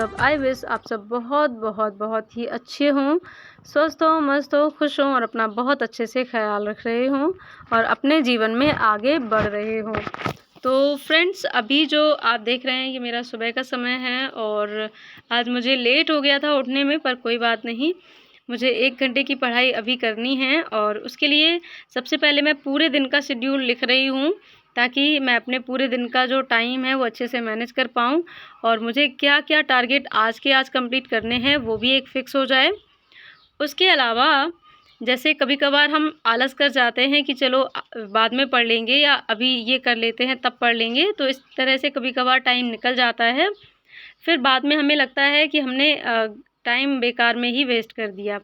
सब। I wish आप सब बहुत बहुत बहुत ही अच्छे हों, स्वस्थ हों, मस्त हों, खुश हों और अपना बहुत अच्छे से ख्याल रख रहे हों और अपने जीवन में आगे बढ़ रहे हों। तो फ्रेंड्स, अभी जो आप देख रहे हैं ये मेरा सुबह का समय है और आज मुझे लेट हो गया था उठने में, पर कोई बात नहीं। मुझे 1 घंटे की पढ़ाई अभी करनी है और उसके लिए सबसे पहले मैं पूरे दिन का शेड्यूल लिख रही हूँ, ताकि मैं अपने पूरे दिन का जो टाइम है वो अच्छे से मैनेज कर पाऊँ और मुझे क्या-क्या टारगेट आज कंप्लीट करने हैं वो भी एक फ़िक्स हो जाए। उसके अलावा जैसे कभी-कभार हम आलस कर जाते हैं कि चलो बाद में पढ़ लेंगे या अभी ये कर लेते हैं तब पढ़ लेंगे, तो इस तरह से कभी-कभार टाइम निकल जाता है। फिर बाद में हमें लगता है कि हमने टाइम बेकार में ही वेस्ट कर दिया।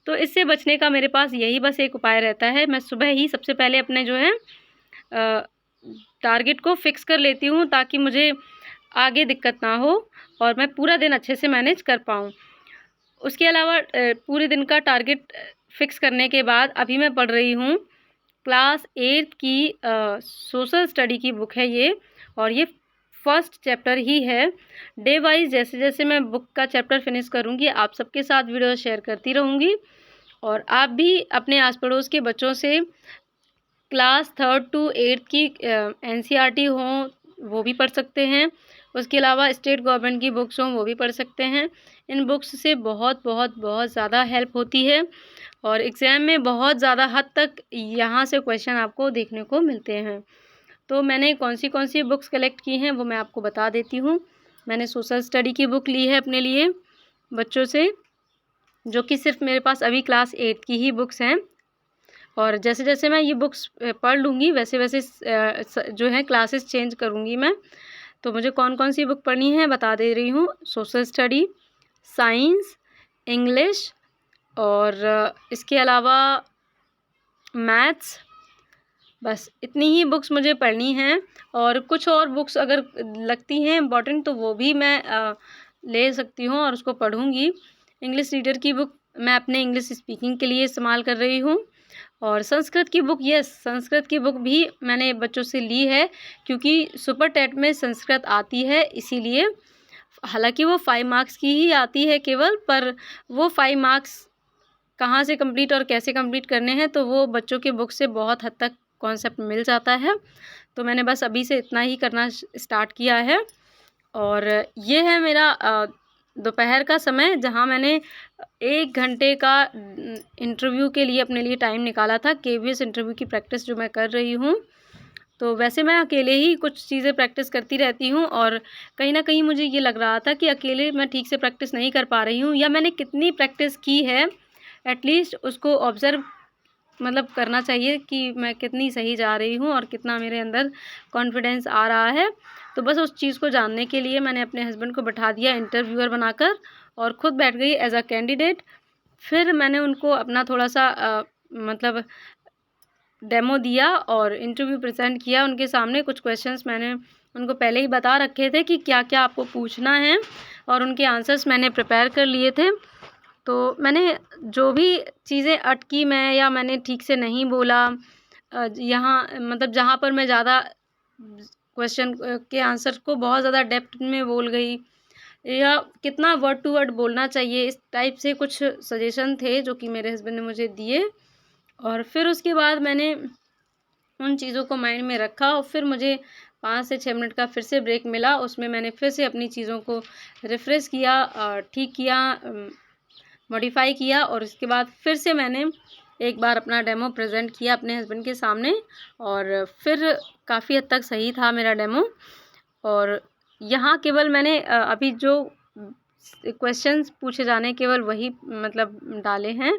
तो इससे बचने का मेरे पास यही बस एक उपाय रहता है। मैं सुबह ही सबसे पहले अपने जो है टारगेट को फ़िक्स कर लेती हूँ, ताकि मुझे आगे दिक्कत ना हो और मैं पूरा दिन अच्छे से मैनेज कर पाऊँ। उसके अलावा पूरे दिन का टारगेट फ़िक्स करने के बाद अभी मैं पढ़ रही हूँ क्लास 8 की सोशल स्टडी की बुक है ये, और ये फर्स्ट चैप्टर ही है। डे वाइज़ जैसे-जैसे मैं बुक का चैप्टर फिनिश करूँगी, आप सबके साथ वीडियो शेयर करती रहूँगी और आप भी अपने आस-पड़ोस के बच्चों से क्लास 3rd to 8th की एनसीईआरटी हों वो भी पढ़ सकते हैं। उसके अलावा स्टेट गवर्नमेंट की बुक्स हों वो भी पढ़ सकते हैं। इन बुक्स से बहुत बहुत बहुत ज़्यादा हेल्प होती है और एग्ज़ाम में बहुत ज़्यादा हद तक यहाँ से क्वेश्चन आपको देखने को मिलते हैं। तो मैंने कौन सी बुक्स कलेक्ट की हैं वो मैं आपको बता देती हूँ। मैंने सोशल स्टडी की बुक ली है अपने लिए बच्चों से, जो कि सिर्फ़ मेरे पास अभी क्लास 8 की ही बुक्स हैं और जैसे-जैसे मैं ये बुक्स पढ़ लूँगी वैसे-वैसे जो है क्लासेस चेंज करूँगी मैं। तो मुझे कौन-कौन सी बुक पढ़नी है बता दे रही हूँ। सोशल स्टडी, साइंस, इंग्लिश और इसके अलावा मैथ्स, बस इतनी ही बुक्स मुझे पढ़नी हैं और कुछ और बुक्स अगर लगती हैं इम्पॉर्टेंट तो वो भी मैं ले सकती हूँ और उसको पढ़ूँगी। इंग्लिश रीडर की बुक मैं अपने इंग्लिश स्पीकिंग के लिए इस्तेमाल कर रही हूँ और संस्कृत की बुक, संस्कृत की बुक भी मैंने बच्चों से ली है, क्योंकि सुपर टेट में संस्कृत आती है इसीलिए। हालाँकि वो 5 मार्क्स की ही आती है केवल, पर वो 5 मार्क्स कहाँ से कंप्लीट और कैसे कंप्लीट करने हैं तो वो बच्चों के बुक से बहुत हद तक कॉन्सेप्ट मिल जाता है। तो मैंने बस अभी से इतना ही करना स्टार्ट किया है और ये है मेरा दोपहर का समय, जहाँ मैंने 1 घंटे का इंटरव्यू के लिए अपने लिए टाइम निकाला था। केवीएस इंटरव्यू की प्रैक्टिस जो मैं कर रही हूँ, तो वैसे मैं अकेले ही कुछ चीज़ें प्रैक्टिस करती रहती हूँ और कहीं न कहीं मुझे ये लग रहा था कि अकेले मैं ठीक से प्रैक्टिस नहीं कर पा रही हूँ, या मैंने कितनी प्रैक्टिस की है एटलीस्ट उसको ऑब्ज़र्व मतलब करना चाहिए कि मैं कितनी सही जा रही हूँ और कितना मेरे अंदर कॉन्फिडेंस आ रहा है। तो बस उस चीज़ को जानने के लिए मैंने अपने हस्बैंड को बैठा दिया इंटरव्यूअर बनाकर और ख़ुद बैठ गई एज़ अ कैंडिडेट। फिर मैंने उनको अपना थोड़ा-सा मतलब डेमो दिया और इंटरव्यू प्रेज़ेंट किया उनके सामने। कुछ क्वेश्चंस मैंने उनको पहले ही बता रखे थे कि क्या-क्या आपको पूछना है और उनके आंसर्स मैंने प्रिपेयर कर लिए थे। तो मैंने जो भी चीज़ें अटकी मैं या मैंने ठीक से नहीं बोला, यहाँ मतलब जहाँ पर मैं ज़्यादा क्वेश्चन के आंसर को बहुत ज़्यादा डेप्थ में बोल गई या कितना वर्ड टू वर्ड बोलना चाहिए, इस टाइप से कुछ सजेशन थे जो कि मेरे हस्बैंड ने मुझे दिए। और फिर उसके बाद मैंने उन चीज़ों को माइंड में रखा और फिर मुझे 5 से 6 मिनट का फिर से ब्रेक मिला। उसमें मैंने फिर से अपनी चीज़ों को रिफ़्रेश किया, ठीक किया, मॉडिफ़ाई किया और उसके बाद फिर से मैंने एक बार अपना डेमो प्रेज़ेंट किया अपने हस्बैंड के सामने और फिर काफ़ी हद तक सही था मेरा डेमो। और यहाँ केवल मैंने अभी जो क्वेश्चंस पूछे जाने केवल वही मतलब डाले हैं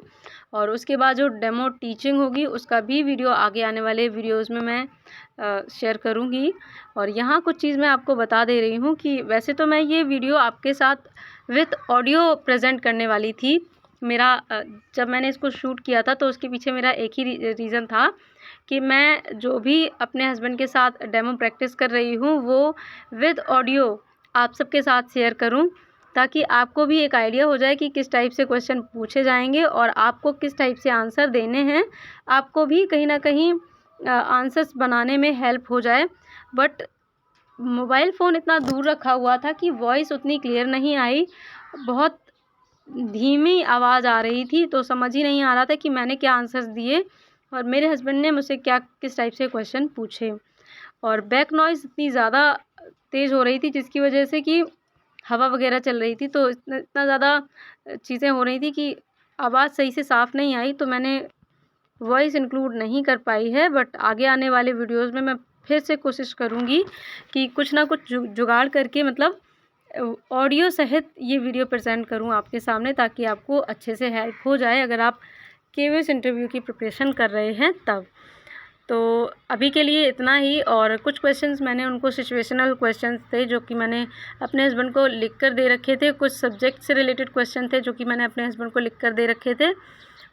और उसके बाद जो डेमो टीचिंग होगी उसका भी वीडियो आगे आने वाले वीडियोज़ में मैं शेयर करूँगी। और यहाँ कुछ चीज़ मैं आपको बता दे रही हूँ कि वैसे तो मैं ये वीडियो आपके साथ विथ ऑडियो प्रेज़ेंट करने वाली थी। मेरा जब मैंने इसको शूट किया था तो उसके पीछे मेरा एक ही रीज़न था कि मैं जो भी अपने हस्बैंड के साथ डेमो प्रैक्टिस कर रही हूँ वो विद ऑडियो आप सबके साथ शेयर करूँ, ताकि आपको भी एक आइडिया हो जाए कि किस टाइप से क्वेश्चन पूछे जाएंगे और आपको किस टाइप से आंसर देने हैं। आपको भी कहीं ना कहीं आंसर्स बनाने में हेल्प हो जाए। बट मोबाइल फ़ोन इतना दूर रखा हुआ था कि वॉइस उतनी क्लियर नहीं आई, बहुत धीमी आवाज़ आ रही थी, तो समझ ही नहीं आ रहा था कि मैंने क्या आंसर्स दिए और मेरे हस्बैंड ने मुझसे क्या किस टाइप से क्वेश्चन पूछे। और बैक नॉइज़ इतनी ज़्यादा तेज़ हो रही थी जिसकी वजह से कि हवा वगैरह चल रही थी, तो इतना ज़्यादा चीज़ें हो रही थी कि आवाज़ सही से साफ़ नहीं आई, तो मैंने वॉइस इंक्लूड नहीं कर पाई है। बट आगे आने वाले वीडियोज़ में मैं फिर से कोशिश करूँगी कि कुछ ना कुछ जुगाड़ करके मतलब ऑडियो सहित ये वीडियो प्रेजेंट करूँ आपके सामने, ताकि आपको अच्छे से हेल्प हो जाए अगर आप केवीएस इंटरव्यू की प्रिपरेशन कर रहे हैं तब। तो अभी के लिए इतना ही। और कुछ क्वेश्चंस मैंने उनको सिचुएशनल क्वेश्चंस थे जो कि मैंने अपने हस्बैंड को लिख कर दे रखे थे। कुछ सब्जेक्ट से रिलेटेड क्वेश्चन थे जो कि मैंने अपने हस्बैंड को लिख कर दे रखे थे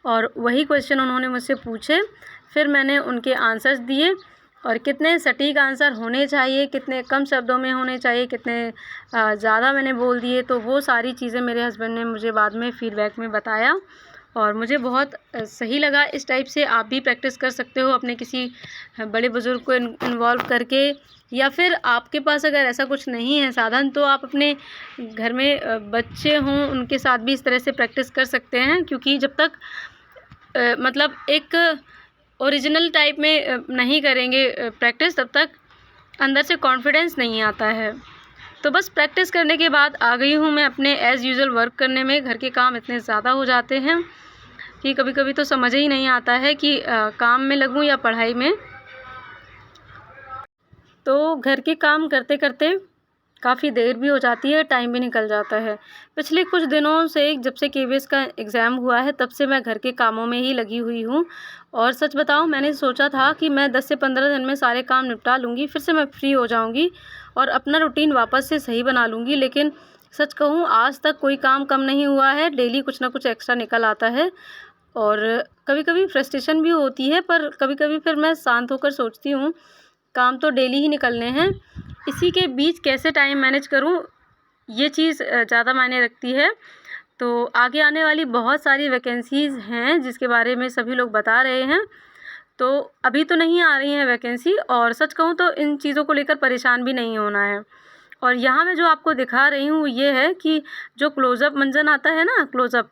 और वही क्वेश्चन उन्होंने मुझसे पूछे। फिर मैंने उनके आंसर्स दिए और कितने सटीक आंसर होने चाहिए, कितने कम शब्दों में होने चाहिए, कितने ज़्यादा मैंने बोल दिए, तो वो सारी चीज़ें मेरे हस्बैंड ने मुझे बाद में फ़ीडबैक में बताया और मुझे बहुत सही लगा। इस टाइप से आप भी प्रैक्टिस कर सकते हो अपने किसी बड़े बुज़ुर्ग को इन्वॉल्व करके, या फिर आपके पास अगर ऐसा कुछ नहीं है साधन तो आप अपने घर में बच्चे हों उनके साथ भी इस तरह से प्रैक्टिस कर सकते हैं, क्योंकि जब तक मतलब एक ओरिजिनल टाइप में नहीं करेंगे प्रैक्टिस तब तक अंदर से कॉन्फिडेंस नहीं आता है। तो बस प्रैक्टिस करने के बाद आ गई हूँ मैं अपने एज़ यूजुअल वर्क करने में। घर के काम इतने ज़्यादा हो जाते हैं कि कभी-कभी तो समझ ही नहीं आता है कि काम में लगूँ या पढ़ाई में। तो घर के काम करते-करते काफ़ी देर भी हो जाती है, टाइम भी निकल जाता है। पिछले कुछ दिनों से जब से केवीएस का एग्ज़ाम हुआ है तब से मैं घर के कामों में ही लगी हुई हूँ और सच बताऊँ मैंने सोचा था कि मैं 10 से 15 दिन में सारे काम निपटा लूँगी, फिर से मैं फ्री हो जाऊँगी और अपना रूटीन वापस से सही बना लूँगी। लेकिन सच कहूँ आज तक कोई काम कम नहीं हुआ है, डेली कुछ ना कुछ एक्स्ट्रा निकल आता है और कभी-कभी फ्रस्ट्रेशन भी होती है, पर कभी-कभी फिर मैं शांत होकर सोचती हूँ काम तो डेली ही निकलने हैं, इसी के बीच कैसे टाइम मैनेज करूँ, ये चीज़ ज़्यादा मायने रखती है। तो आगे आने वाली बहुत सारी वैकेंसीज़ हैं जिसके बारे में सभी लोग बता रहे हैं, तो अभी तो नहीं आ रही हैं वैकेंसी और सच कहूँ तो इन चीज़ों को लेकर परेशान भी नहीं होना है। और यहाँ मैं जो आपको दिखा रही हूँ ये है कि जो क्लोज़अप मंजन आता है ना, क्लोज़अप,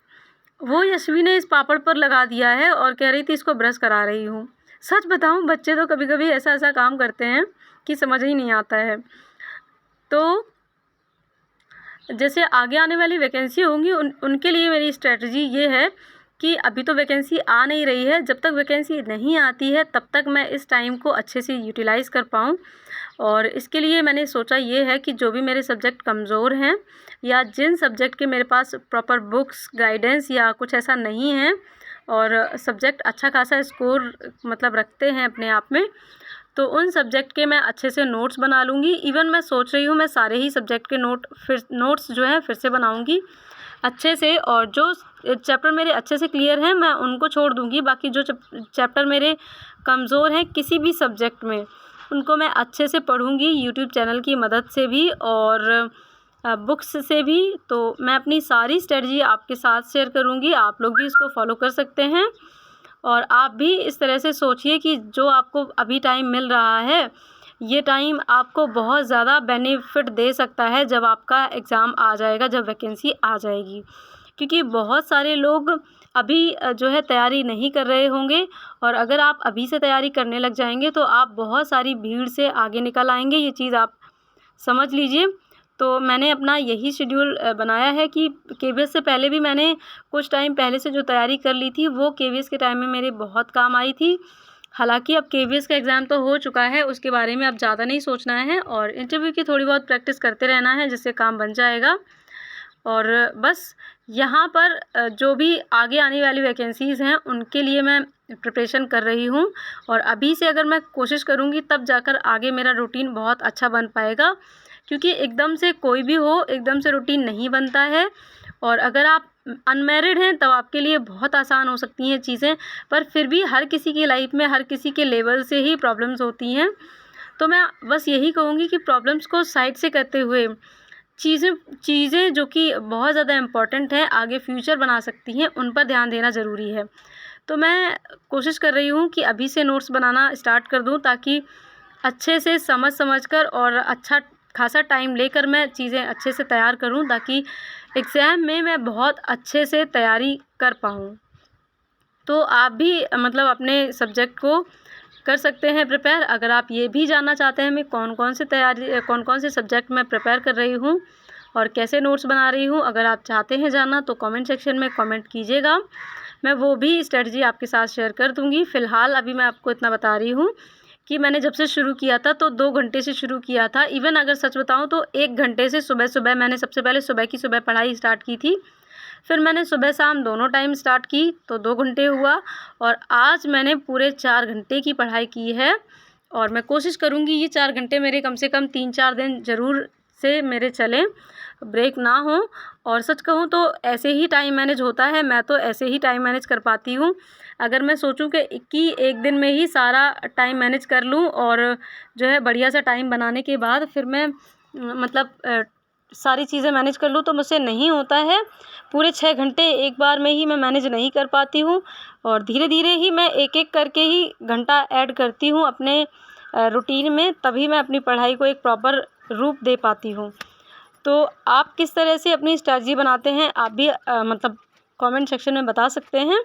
वो यशवी ने इस पापड़ पर लगा दिया है और कह रही थी इसको ब्रश करा रही हूँ। सच बताऊँ बच्चे तो कभी-कभी ऐसा-ऐसा काम करते हैं कि समझ ही नहीं आता है। तो जैसे आगे आने वाली वैकेंसी होंगी उनके लिए मेरी स्ट्रेटजी ये है कि अभी तो वैकेंसी आ नहीं रही है, जब तक वैकेंसी नहीं आती है तब तक मैं इस टाइम को अच्छे से यूटिलाइज़ कर पाऊँ। और इसके लिए मैंने सोचा ये है कि जो भी मेरे सब्जेक्ट कमज़ोर हैं या जिन सब्जेक्ट के मेरे पास प्रॉपर बुक्स, गाइडेंस या कुछ ऐसा नहीं है और सब्जेक्ट अच्छा खासा स्कोर मतलब रखते हैं अपने आप में, तो उन सब्जेक्ट के मैं अच्छे से नोट्स बना लूँगी। इवन मैं सोच रही हूँ मैं सारे ही सब्जेक्ट के नोट्स जो हैं फिर से बनाऊँगी अच्छे से, और जो चैप्टर मेरे अच्छे से क्लियर हैं मैं उनको छोड़ दूँगी। बाकी जो चैप्टर मेरे कमज़ोर हैं किसी भी सब्जेक्ट में, उनको मैं अच्छे से पढ़ूँगी यूट्यूब चैनल की मदद से भी और बुक्स से भी। तो मैं अपनी सारी स्ट्रेटजी आपके साथ शेयर करूँगी, आप लोग भी इसको फॉलो कर सकते हैं। और आप भी इस तरह से सोचिए कि जो आपको अभी टाइम मिल रहा है, ये टाइम आपको बहुत ज़्यादा बेनिफिट दे सकता है जब आपका एग्ज़ाम आ जाएगा, जब वैकेंसी आ जाएगी। क्योंकि बहुत सारे लोग अभी जो है तैयारी नहीं कर रहे होंगे और अगर आप अभी से तैयारी करने लग जाएंगे तो आप बहुत सारी भीड़ से आगे निकल आएंगे, ये चीज़ आप समझ लीजिए। तो मैंने अपना यही शेड्यूल बनाया है कि केवीएस से पहले भी मैंने कुछ टाइम पहले से जो तैयारी कर ली थी वो केवीएस के टाइम में मेरे बहुत काम आई थी। हालांकि अब केवीएस का एग्ज़ाम तो हो चुका है, उसके बारे में अब ज़्यादा नहीं सोचना है और इंटरव्यू की थोड़ी बहुत प्रैक्टिस करते रहना है जिससे काम बन जाएगा। और बस यहाँ पर जो भी आगे आने वाली वैकेंसीज़ हैं उनके लिए मैं प्रिपरेशन कर रही हूँ और अभी से अगर मैं कोशिश करूँगी तब जाकर आगे मेरा रूटीन बहुत अच्छा बन पाएगा। क्योंकि एकदम से कोई भी हो, एकदम से रूटीन नहीं बनता है और अगर आप अनमैरिड हैं तब आपके लिए बहुत आसान हो सकती हैं चीज़ें, पर फिर भी हर किसी की लाइफ में हर किसी के लेवल से ही प्रॉब्लम्स होती हैं। तो मैं बस यही कहूँगी कि प्रॉब्लम्स को साइड से करते हुए चीज़ें जो कि बहुत ज़्यादा इम्पॉर्टेंट हैं, आगे फ्यूचर बना सकती हैं, उन पर ध्यान देना ज़रूरी है। तो मैं कोशिश कर रही हूँ कि अभी से नोट्स बनाना स्टार्ट कर दूँ ताकि अच्छे से समझ कर और अच्छा खासा टाइम लेकर मैं चीज़ें अच्छे से तैयार करूँ, ताकि एग्ज़ाम में मैं बहुत अच्छे से तैयारी कर पाऊँ। तो आप भी मतलब अपने सब्जेक्ट को कर सकते हैं प्रिपेयर। अगर आप ये भी जानना चाहते हैं मैं कौन कौन से सब्जेक्ट में प्रिपेयर कर रही हूँ और कैसे नोट्स बना रही हूँ, अगर आप चाहते हैं जानना तो कमेंट सेक्शन में कमेंट कीजिएगा। मैं वो भी स्ट्रेटजी आपके साथ शेयर कर दूँगी। फ़िलहाल अभी मैं आपको इतना बता रही हूँ कि मैंने जब से शुरू किया था तो 2 घंटे से शुरू किया था। इवन अगर सच बताऊँ तो 1 घंटे से सुबह-सुबह मैंने सबसे पहले सुबह की सुबह पढ़ाई स्टार्ट की थी। फिर मैंने सुबह शाम दोनों टाइम स्टार्ट की तो 2 घंटे हुआ, और आज मैंने पूरे 4 घंटे की पढ़ाई की है। और मैं कोशिश करूँगी ये 4 घंटे मेरे कम से कम 3-4 दिन ज़रूर से मेरे चलें, ब्रेक ना हो। और सच कहूँ तो ऐसे ही टाइम मैनेज होता है, मैं तो ऐसे ही टाइम मैनेज कर पाती हूँ। अगर मैं सोचूँ कि एक दिन में ही सारा टाइम मैनेज कर लूँ और जो है बढ़िया सा टाइम बनाने के बाद फिर मैं मतलब सारी चीज़ें मैनेज कर लूँ, तो मुझसे नहीं होता है। पूरे 6 घंटे एक बार में ही मैं मैनेज नहीं कर पाती हूँ, और धीरे-धीरे ही मैं एक-एक करके ही घंटा ऐड करती हूँ अपने रूटीन में, तभी मैं अपनी पढ़ाई को एक प्रॉपर रूप दे पाती हूँ। तो आप किस तरह से अपनी स्ट्रैटेजी बनाते हैं, आप भी मतलब कमेंट सेक्शन में बता सकते हैं।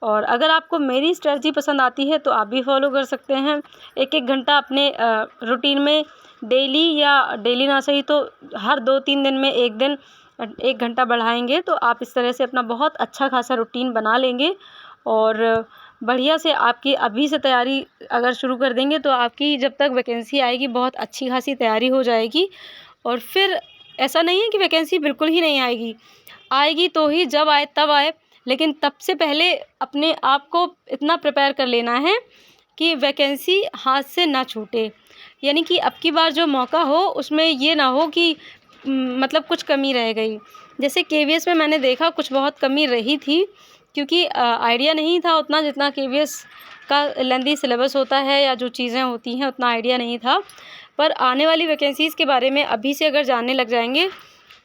और अगर आपको मेरी स्ट्रैटेजी पसंद आती है तो आप भी फॉलो कर सकते हैं। एक-एक घंटा अपने रूटीन में डेली, या डेली ना सही तो हर 2-3 दिन में 1 दिन 1 घंटा बढ़ाएँगे तो आप इस तरह से अपना बहुत अच्छा खासा रूटीन बना लेंगे। और बढ़िया से आपकी अभी से तैयारी अगर शुरू कर देंगे तो आपकी जब तक वैकेंसी आएगी बहुत अच्छी खासी तैयारी हो जाएगी। और फिर ऐसा नहीं है कि वैकेंसी बिल्कुल ही नहीं आएगी, आएगी तो ही, जब आए तब आए, लेकिन तब से पहले अपने आप को इतना प्रिपेयर कर लेना है कि वैकेंसी हाथ से ना छूटे। यानी कि अब की बार जो मौका हो उसमें ये ना हो कि मतलब कुछ कमी रह गई। जैसे केवीएस में मैंने देखा कुछ बहुत कमी रही थी, क्योंकि आइडिया नहीं था उतना जितना केवीएस का लेंथी सिलेबस होता है, या जो चीज़ें होती हैं उतना आइडिया नहीं था। पर आने वाली वैकेंसीज़ के बारे में अभी से अगर जानने लग जाएंगे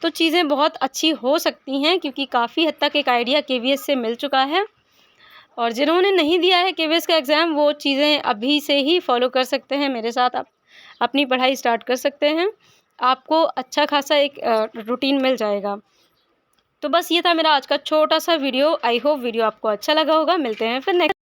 तो चीज़ें बहुत अच्छी हो सकती हैं, क्योंकि काफ़ी हद तक एक आइडिया केवीएस से मिल चुका है। और जिन्होंने नहीं दिया है केवीएस का एग्ज़ाम वो चीज़ें अभी से ही फॉलो कर सकते हैं, मेरे साथ आप अपनी पढ़ाई स्टार्ट कर सकते हैं। आपको अच्छा खासा एक रूटीन मिल जाएगा। तो बस ये था मेरा आज का छोटा सा वीडियो। आई होप वीडियो आपको अच्छा लगा होगा। मिलते हैं फिर नेक्स्ट